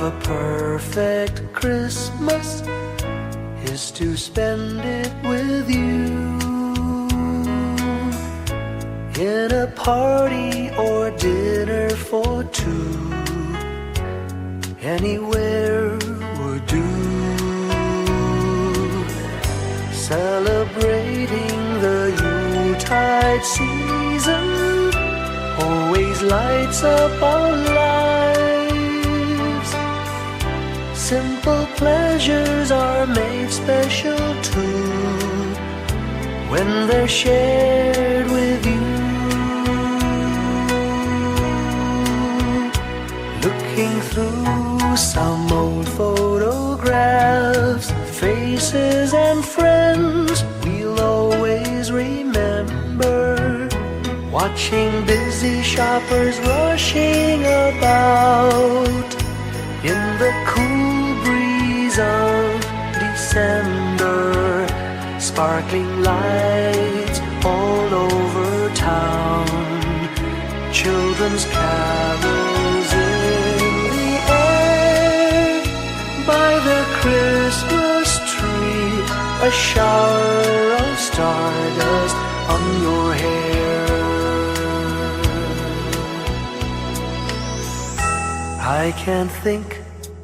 of a perfect Christmas is to spend it with you, in a party or dinner for two. Anywhere would do. Celebrating the Yuletide season always lights up our lives. Simple pleasures are made special too when they're shared with you. Looking through some old photographs, faces and friends we'll always remember. Watching busy shoppers rushing about in the cool breeze of December. Sparkling lights all over town, children's carols in the air. By the Christmas tree, a shower of stardust on your hair. I can't think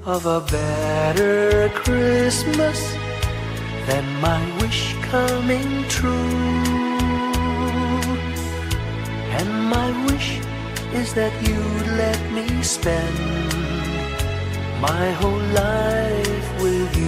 of a better Christmas than my wish coming true. And my wish is that you'd let me spend my whole life with you.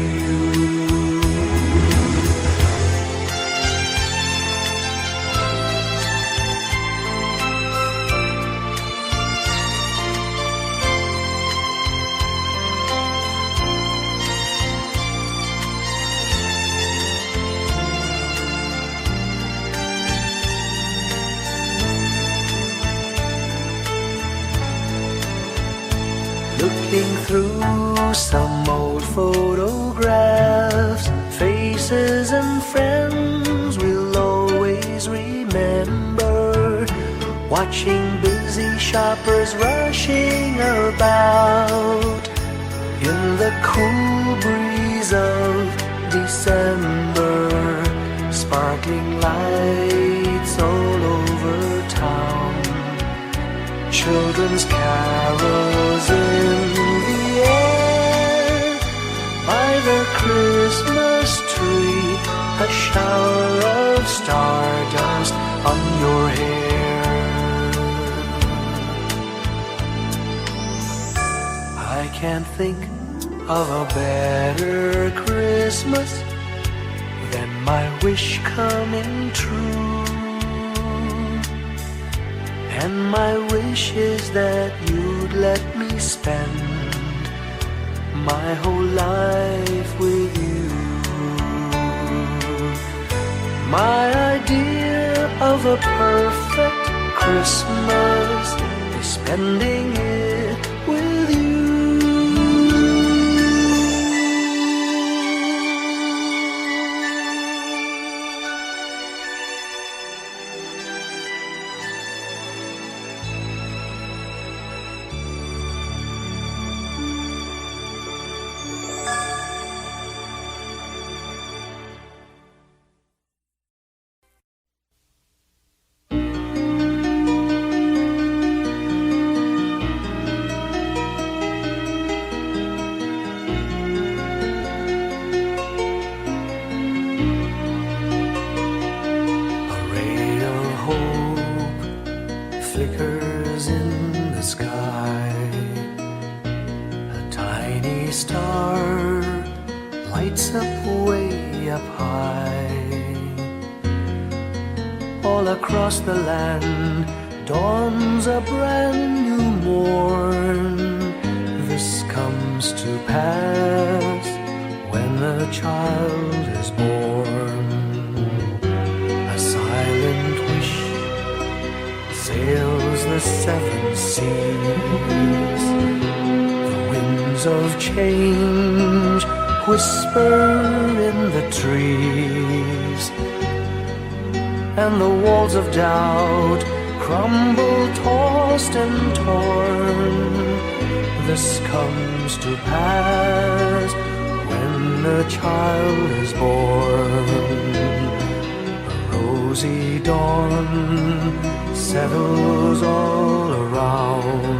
Looking through some old photographs, faces and friends we'll always remember. Watching busy shoppers rushing about in the cool breeze of December. Sparkling lights all over town, children's carols in the air. By the Christmas tree, a shower of stardust on your hair. I can't think of a better Christmas than my wish coming true. And my wish is that you'd let me spend my whole life with you. My idea of a perfect Christmas is spending it with you. Flickers in the sky, a tiny star lights up way up high. All across the land dawns a brand new morn. This comes to pass when a child is born. A silent wish sails the seven seas. The winds of change whisper in the trees, and the walls of doubt crumble, tossed and torn. This comes to pass when a child is born. A rosy dawn settles all around.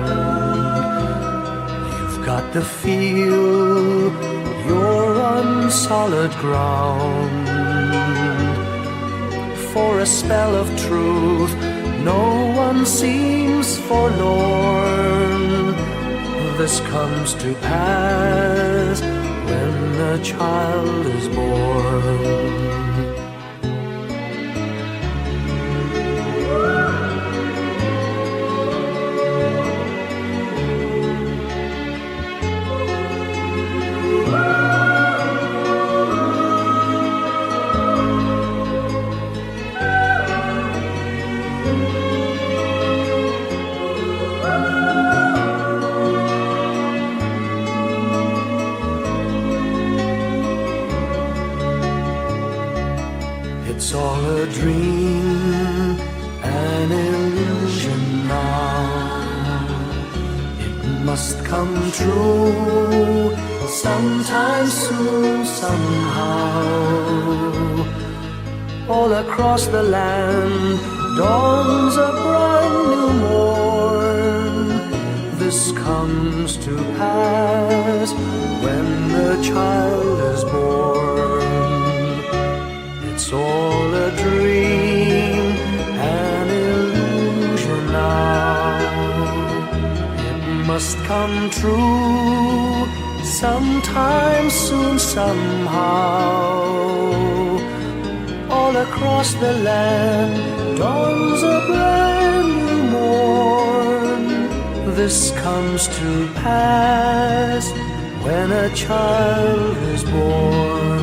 You've got to feel you're on solid ground. For a spell of truth, no one seems forlorn. This comes to pass when a child is born. It's all a dream, an illusion now. It must come true sometime soon, somehow. All across the land dawns a brand new morn. This comes to pass when the child is born. It's all a dream, an illusion now. It must come true sometime soon, somehow. All across the land dawns a brand new morn. This comes to pass when a child is born.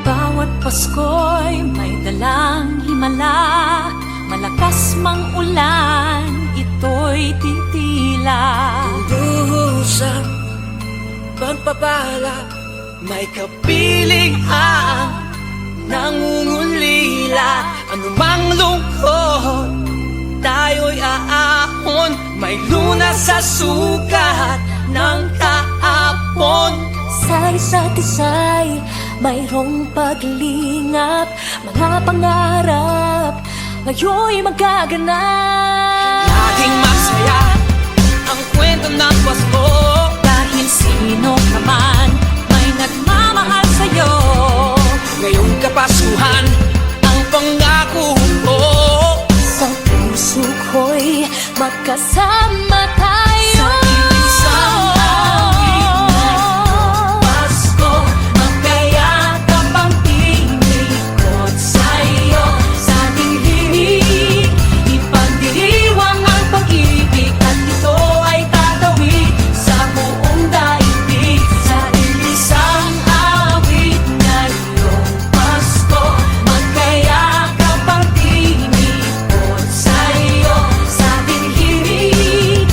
Bawat Pasko'y may dalang himala, malakas mang ulan, ito'y titila. Duhusang pagpapala, may kapiling ang nangungulila. Anumang lungkot, tayo'y aahon, may lunas sa sukat ng kahapon. Sa isa't isa'y mayroong paglingap, mga pangarap ngayon'y magaganap. Laging masaya ang kwento ng Pasko, Dahil sino ka man may nagmamahal sa'yo. ngayong Kapaskuhan ang pangako ko. Sa puso ko'y magkasama tayo. Sa isang awit ng Pasko, magkayakap ang tinikot sa'yo. Sa ating himig, ipagdiriwang ang pag-ibig, at ito ay tatawid sa buong daigdig. Sa isang awit ngayong Pasko, magkayakap ang tinikot sa'yo. Sa ating himig,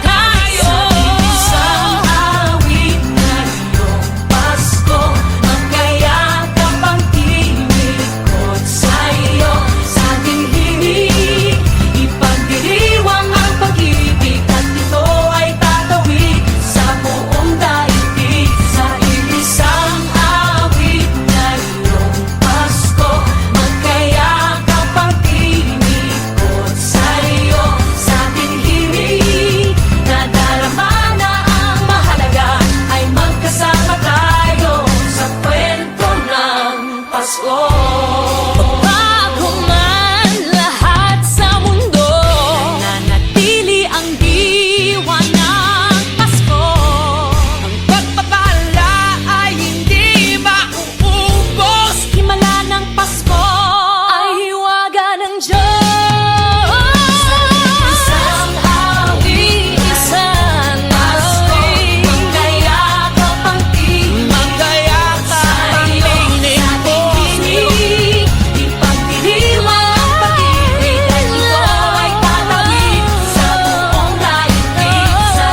tayo. Isang awit na iyong Pasko, magkayakap ang tinikot sa'yo. Sa ating himig, ipagdiriwang ang pag-ibig, at ito ay tatawid sa buong daigdig. Sa isang awit na iyong Pasko, magkayakap ang tinikot sa'yo. Sa ating himig, nadarama na ang mahalaga, ay magkasama tayo sa kwento ng Pasko. Bago man lahat sa mundo, nananatili ang diwa ng Pasko. Ang pagpapala ay hindi mauubos. Himala ng Pasko ay hiwaga ng Diyos. Isang awit, isang awit, magkayakap ang tinig, Magkayakap ang tinig ko sa'yo. ipagdiriwang ang pag-ibig, at ito ay tatawid sa buong daigdig. Sa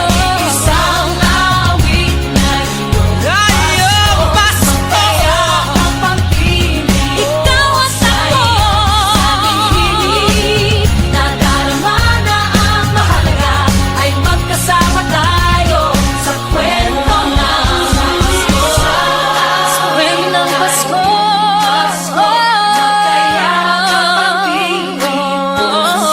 isang awit na iyong Ngayong Pasko, magkayakap ang tinig, ikaw at ako. Sa ating himig, nadarama na ang mahalaga, ay magkasama tayo sa kwento ng Pasko. Sa kwento ng Pasko, magkayakap ang tinig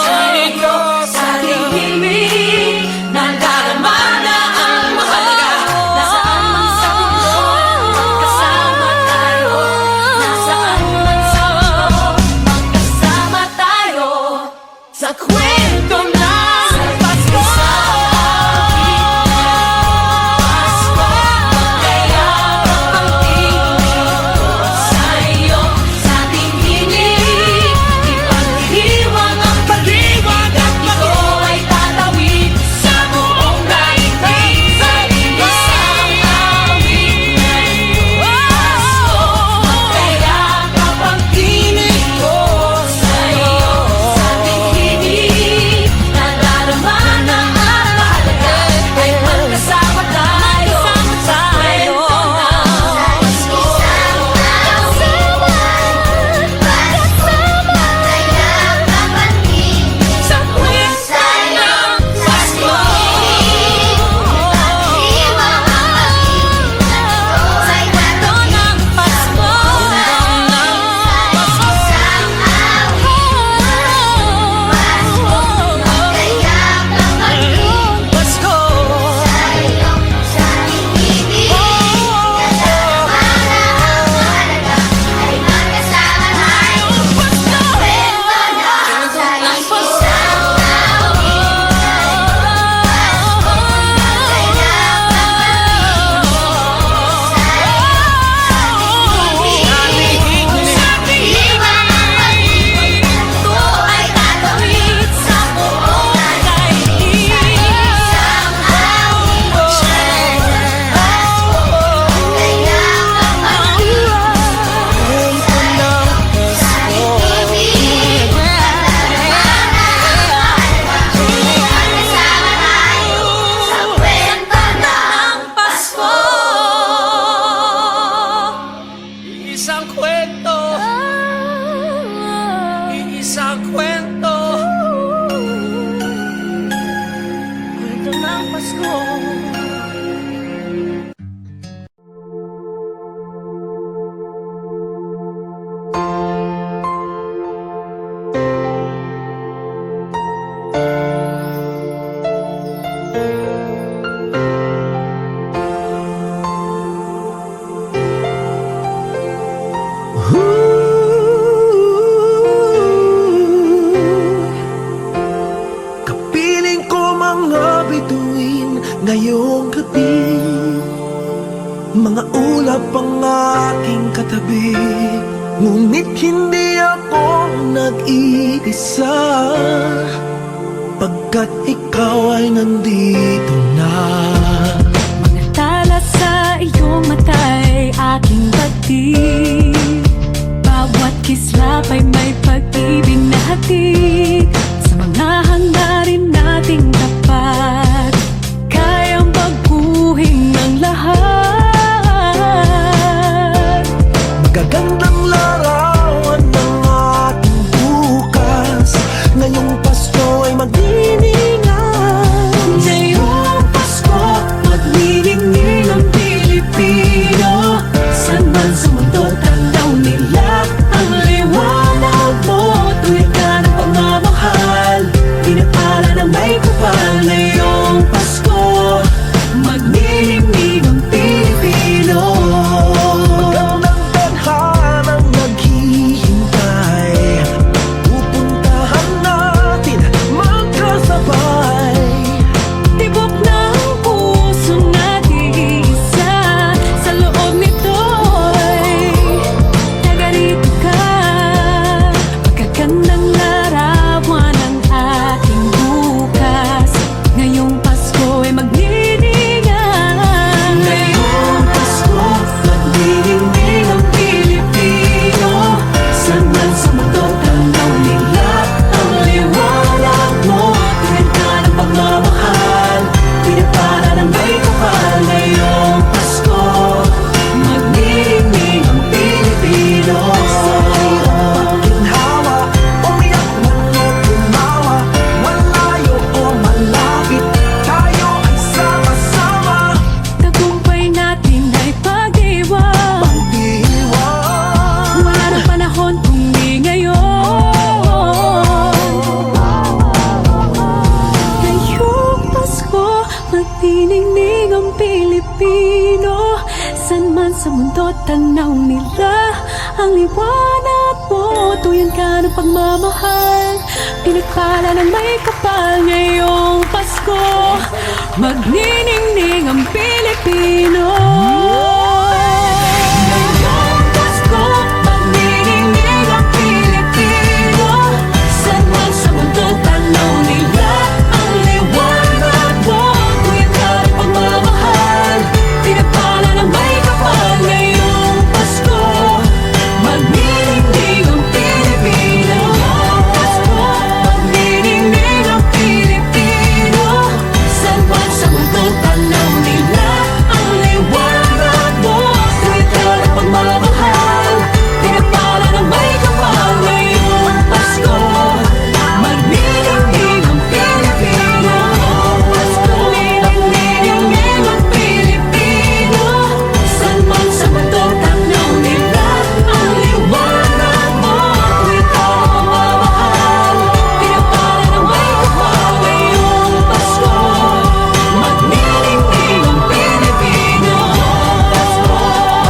sa'yo. Sa ating himig, nadarama na ang mahalaga, nasaan man sa mundo, magkasama tayo. Nasaan man sa mundo, magkasama tayo sa kwento ng Pasko. Magkayakap ang tinig sa'yo. Sa ating himig, ipagdiriwang ang pag-ibig, at ito ay tatawid sa buong daigdig. Sa isang awit na iyong Pasko, magkayakap ang tinig ko sa'yo. Sa ating himig, nadarama na ang mahalaga, ay magkasama tayo sa kwento ng Pasko. Sa kwento ng Pasko. Sa kwento ng Pasko. Pasko. Isang kwento, isang kwento. Kwento ng Pasko. Kapiling ko mga bituin ngayong gabi, mga ulap ang aking katabi, ngunit hindi ako nag-iisa, pagkat ikaw ay nandito na. Mga tala sa iyong mata'y aking batid, bawat kislap ay may pag-ibig na hatid, sa mga hangarin nating tapat. Magniningning ang Pilipino, san man sa mundo tanaw nila ang liwanag mo. Tuyan ka ng pagmamahal, pinagpala ng may kapal ngayong Pasko. Magniningning ang Pilipino. Ngayong Pasko, magniningning ang Pilipino, san man sa mundo tanaw nila ang liwanag mo. Tuyan ka ng pagmamahal, pinagpala ng may kapal ngayong Pasko. Magniningning ang Pilipino. Pasko, magniningning ang Pilipino, san man sa mundo tanaw nila ang liwanag mo. Tuwid ka ng pagmamahal, pinagpala ng may kapal ngayong Pasko. Magniningning ang Pilipino. Pasko, magniningning ang Pilipino, san man sa mundo tanaw nila ang liwanag mo. Tuwid ka ng pagmamahal, pinagpala ng may kapal ngayong Pasko. Magniningning ang Pilipino. Pasko,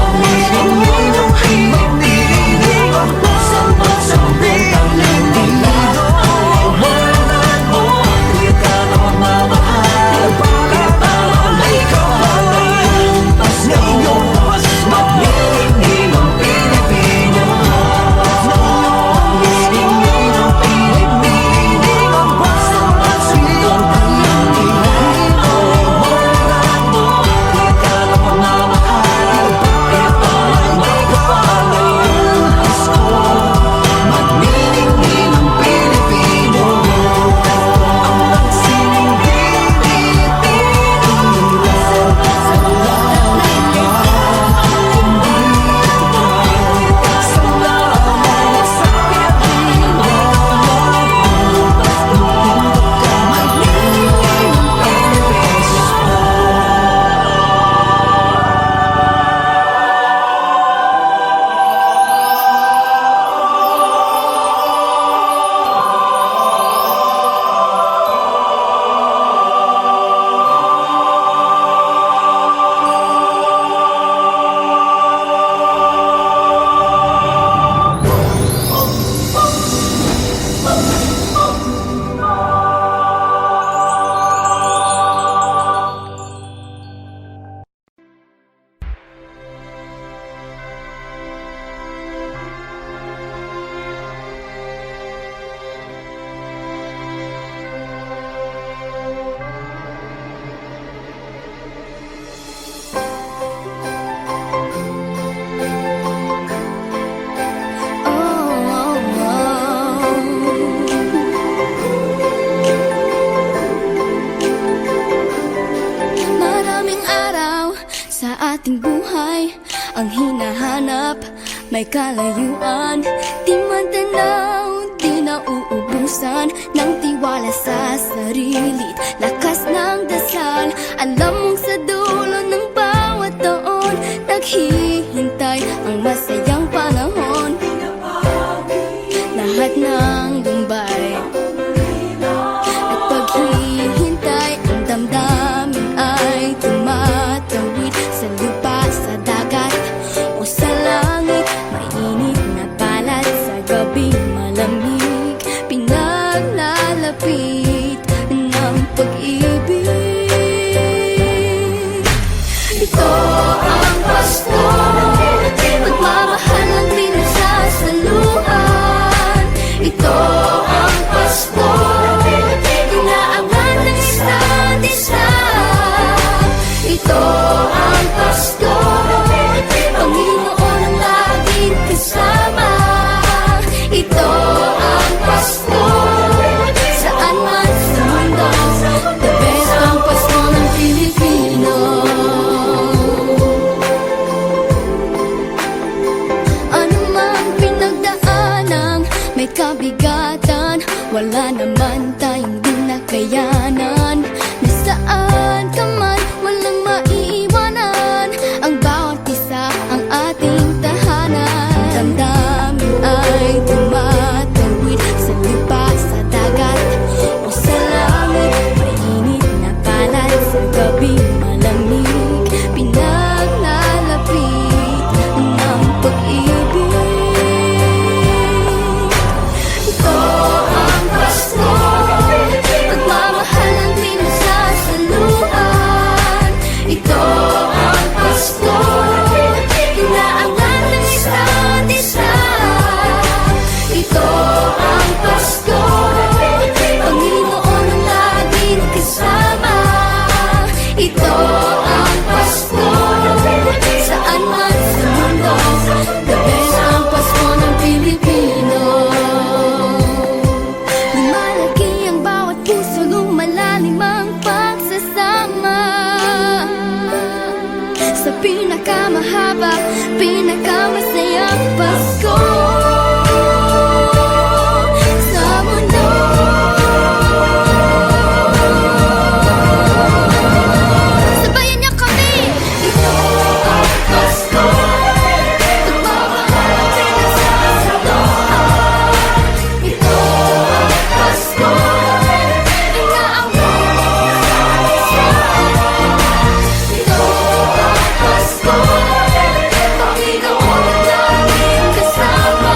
magniningning ang Pilipino, san man sa mundo tanaw nila ang liwanag mo. Tuwid ka ng pagmamahal, pinagpala ng may kapal ngayong Pasko. Magniningning ang Pilipino. Magniningning ang Pilipino, san man sa mundo tanaw nila ang liwanag mo. Tuwid ka ng pagmamahal, pinagpala ng may kapal ngayong Pasko. Magniningning ang Pilipino. Ang sining Pilipino, sa lahat ng sa lahat sa Pilipino. Magniningning Maraming araw sa ating buhay ang hinahanap, may kalayuan. Di man tanaw, di nauubusan ng tiwala sa sarili, lakas ng dasal. Alam mong sa dulo ng bawat taon naghihintay ang masayang panahon. Lahat ng lumbay at paghihintay, ang damdamin ay tumatawid sa lupa, sa dagat o sa langit. Mainit na balat sa gabi, malamig, pinaglalapit ng pag-ibig. Ito ang Pasko, pagmamahal ang pinagsasaluhan. Ito ang Pasko, inaaman ng isa't isa. Ito ang Pasko, Panginoon ang laging kasama. Ito ang Pasko, saan man sa mundo, the best ang Pasko ng Pilipino. Ano mang pinagdaanang may kabigatan, wala naman tayong di nakayanan. Nasaan ka man, walang maiiwanan, ang bawat isa ang ating tahanan. Damdamin ay tumatawid sa lupa, sa dagat o sa langit. Mainit na balat sa gabi, pinakamahaba, pinakamasayang Pasko sa mundo. Sabayan niyo kami! Ito ang Pasko, pagmamahal at pinagsasamahan. Ito ang Pasko, inaaway at isa. Ito ang Pasko, Panginoon namin kasama.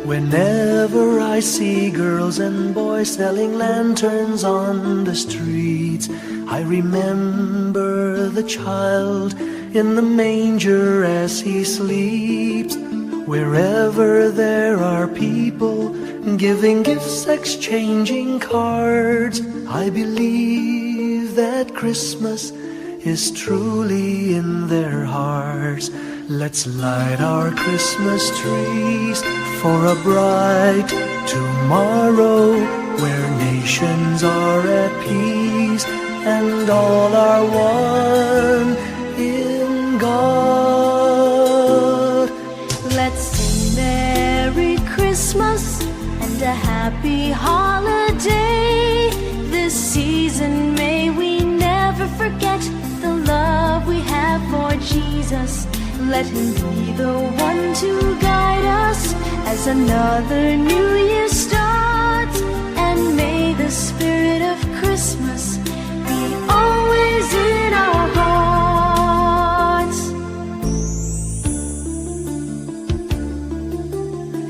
Whenever I see girls and boys selling lanterns on the streets, I remember the child in the manger as he sleeps. Wherever there are people giving gifts, exchanging cards, I believe that Christmas is truly in their hearts. Let's light our Christmas trees for a bright tomorrow, where nations are at peace and all are one in God. Let's sing Merry Christmas and a happy holiday. This season may we never forget the love we have for Jesus. Let him be the one to guide us as another new year starts. And may the spirit of Christmas be always in our hearts.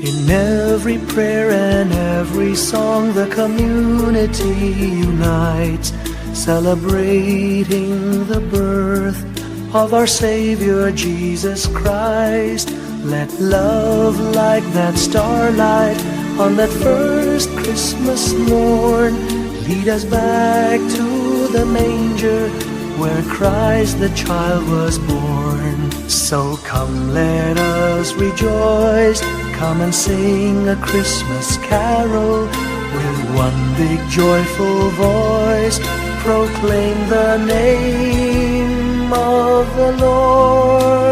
In every prayer and every song, the community unites, celebrating the birth of our Savior Jesus Christ. Let love like that starlight on that first Christmas morn lead us back to the manger where Christ the child was born. So come, let us rejoice, come and sing a Christmas carol with one big joyful voice, proclaim the name of the Lord.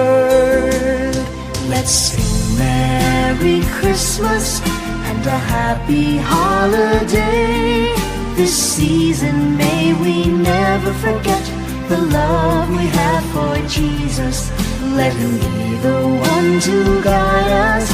Let's sing Merry Christmas and a happy holiday. This season may we never forget the love we have for Jesus. Let him be the one to guide us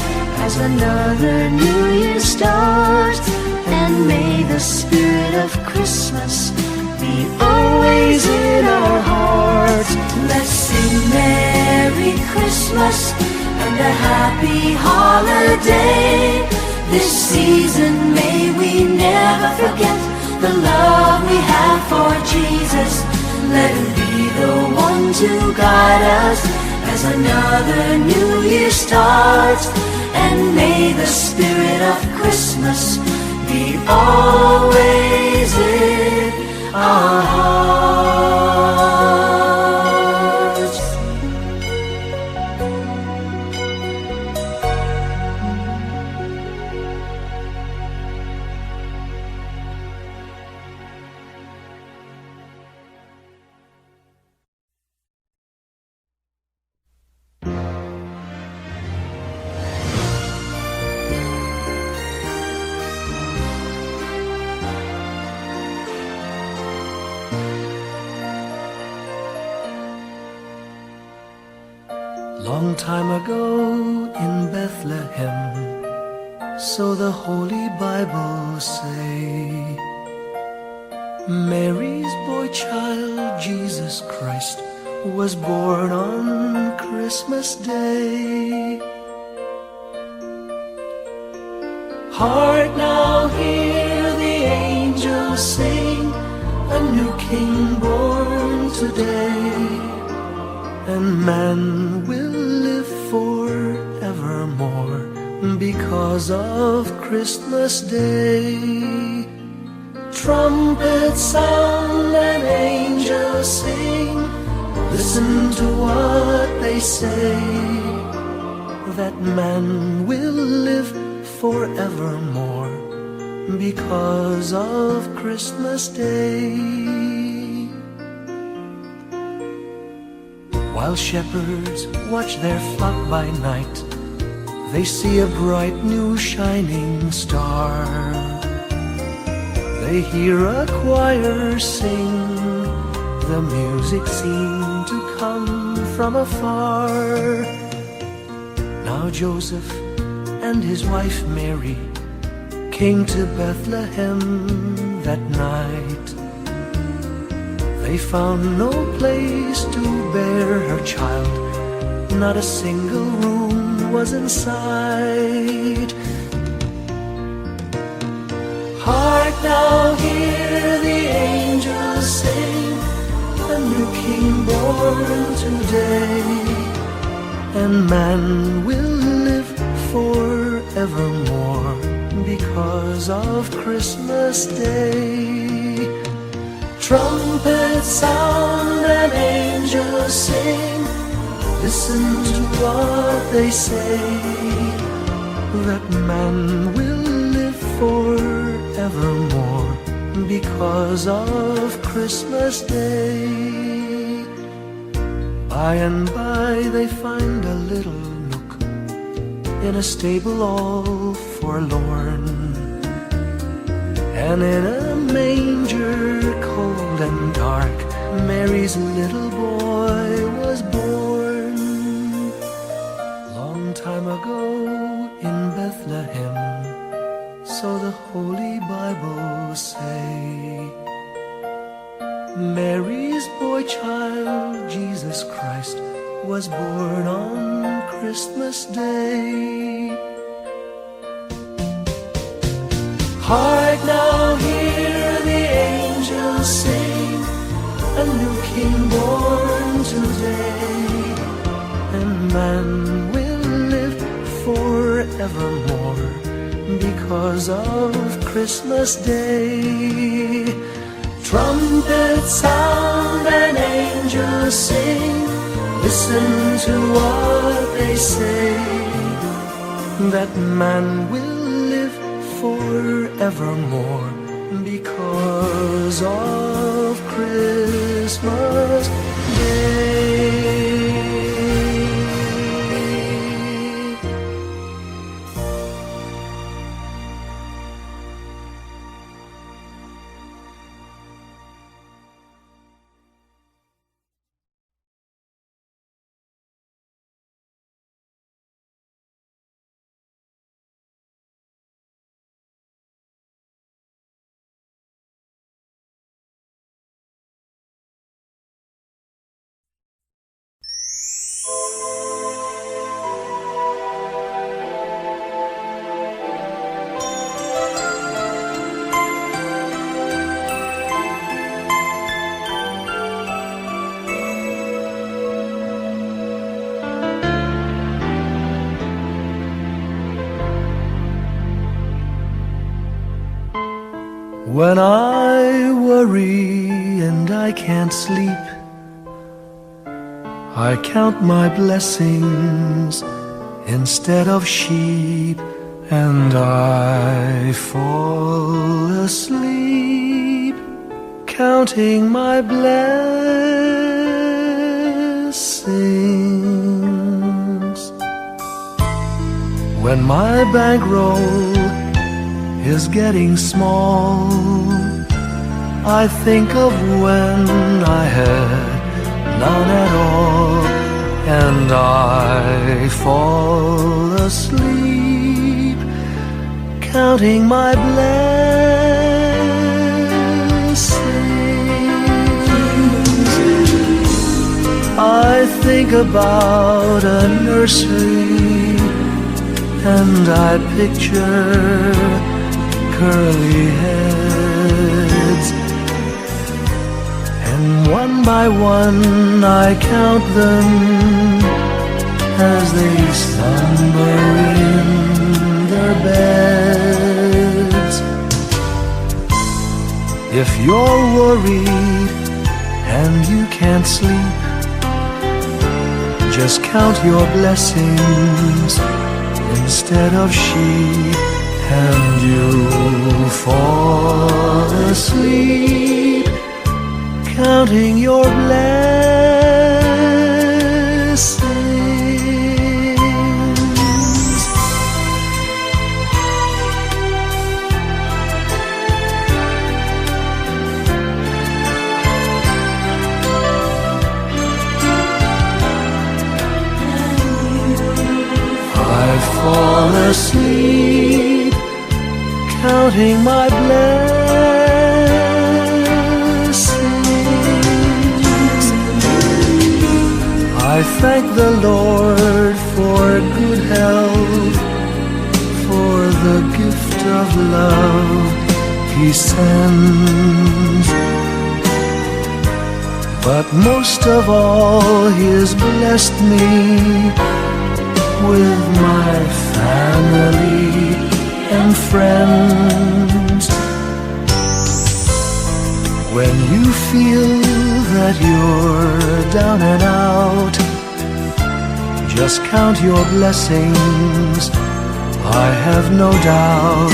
as another new year starts. And may the spirit of Christmas be always in our hearts. Let's sing Merry Christmas and a happy holiday. This season may we never forget the love we have for Jesus. Let him be the one to guide us as another new year starts. And may the spirit of Christmas be always in our hearts. Long time ago in Bethlehem, so the Holy Bible say, Mary's boy child, Jesus Christ, was born on Christmas Day. Hark now, hear the angels sing, a new King born today. And man will live forevermore because of Christmas Day. Trumpets sound and angels sing, listen to what they say, that man will live forevermore because of Christmas Day. While shepherds watch their flock by night, they see a bright new shining star. They hear a choir sing, the music seemed to come from afar. Now Joseph and his wife Mary came to Bethlehem that night. They found no place to bear her child, not a single room was in sight. Hark now, hear the angels sing, a new King born today, and man will live forevermore because of Christmas Day. Trumpets sound and angels sing, listen to what they say, that man will live forevermore because of Christmas Day. By and by they find a little nook in a stable all forlorn, and in a manger cold and dark Mary's little boy was born. Long time ago in Bethlehem, so the Holy Bible say, Mary's boy child, Jesus Christ, was born on Christmas Day. Hark now, hear the angels sing, a new King born today, and man will live forevermore because of Christmas Day. Trumpets sound and angels sing, listen to what they say, that man will live forevermore because of Christmas Day. When I worry and I can't sleep, I count my blessings instead of sheep, and I fall asleep counting my blessings. When my bankroll is getting small, I think of when I had none at all, and I fall asleep counting my blessings. I think about a nursery, and I picture curly heads, and one by one I count them as they slumber in their beds. If you're worried and you can't sleep, just count your blessings instead of sheep, and you'll fall asleep counting your blessings. I fall asleep counting my blessings. I thank the Lord for good health, for the gift of love, He sends. But most of all, He has blessed me with my family and friends. When you feel that you're down and out, just count your blessings. I have no doubt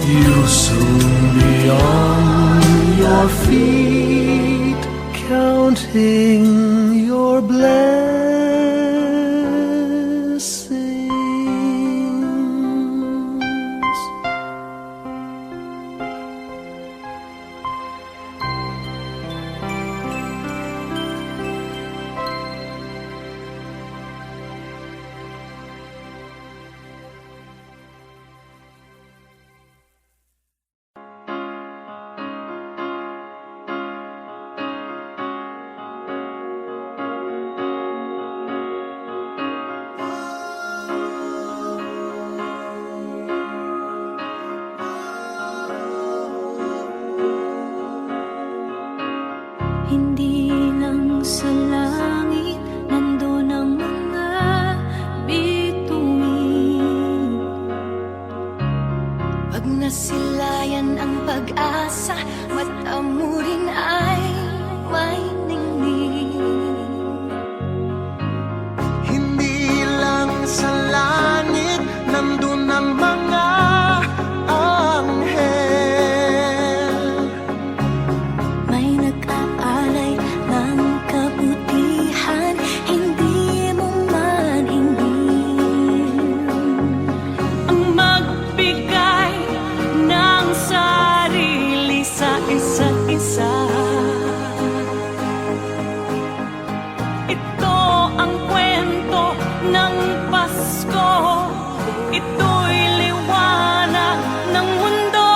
you'll soon be on your feet, counting your blessings. Hindi lang sa langit nandun ang mga bituin. Pag nasilayan ang pag-asa, mata mo rin ay may ningning. Hindi lang sa langit nandun ang mga anghel. May nag-aalay ng kabutihan, hindi mo maningin. Ang magbigay ng sarili sa isa't isa. Ito ang kwento ng Pasko. Ito'y liwanag ng mundo.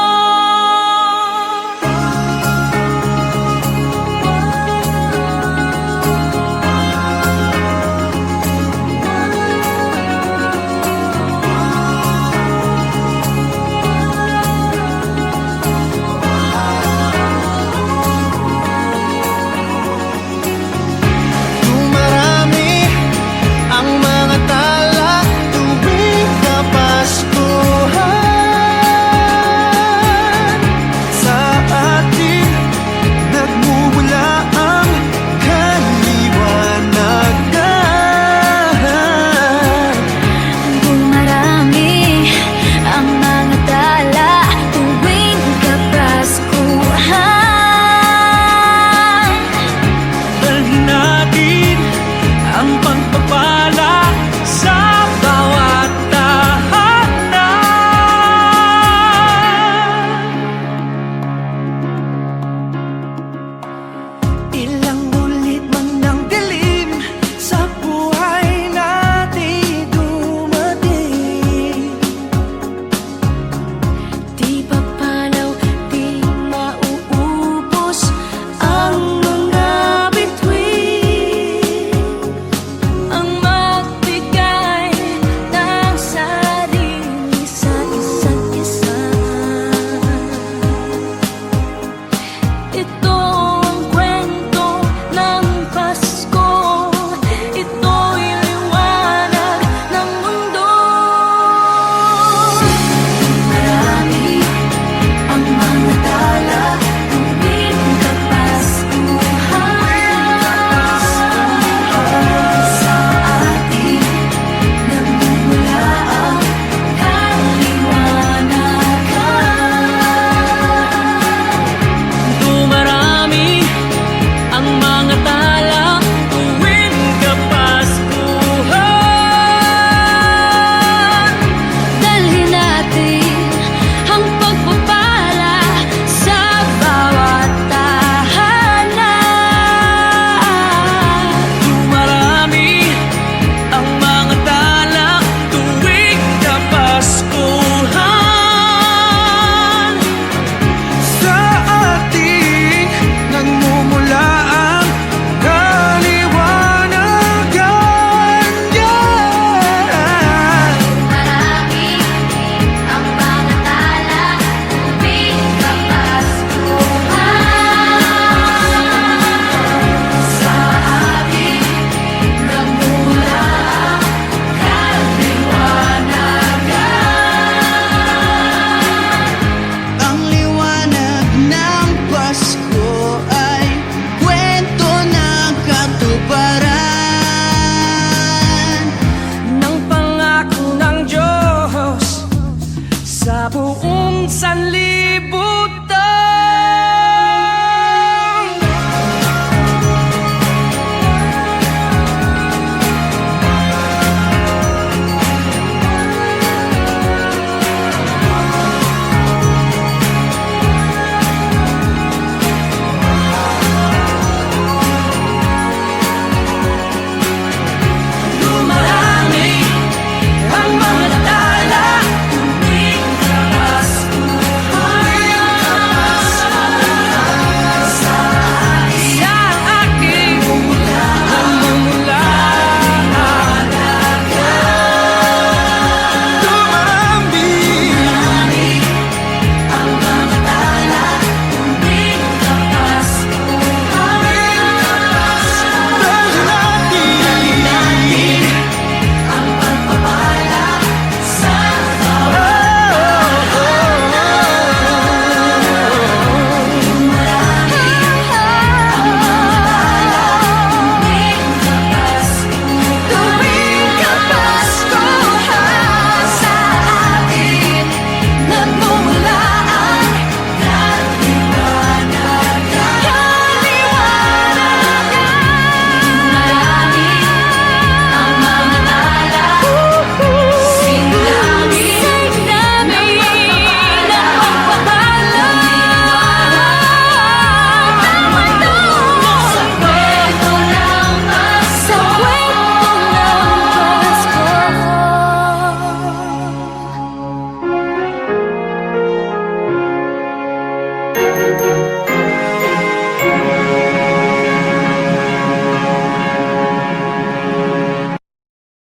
Dumarami ang mga tao para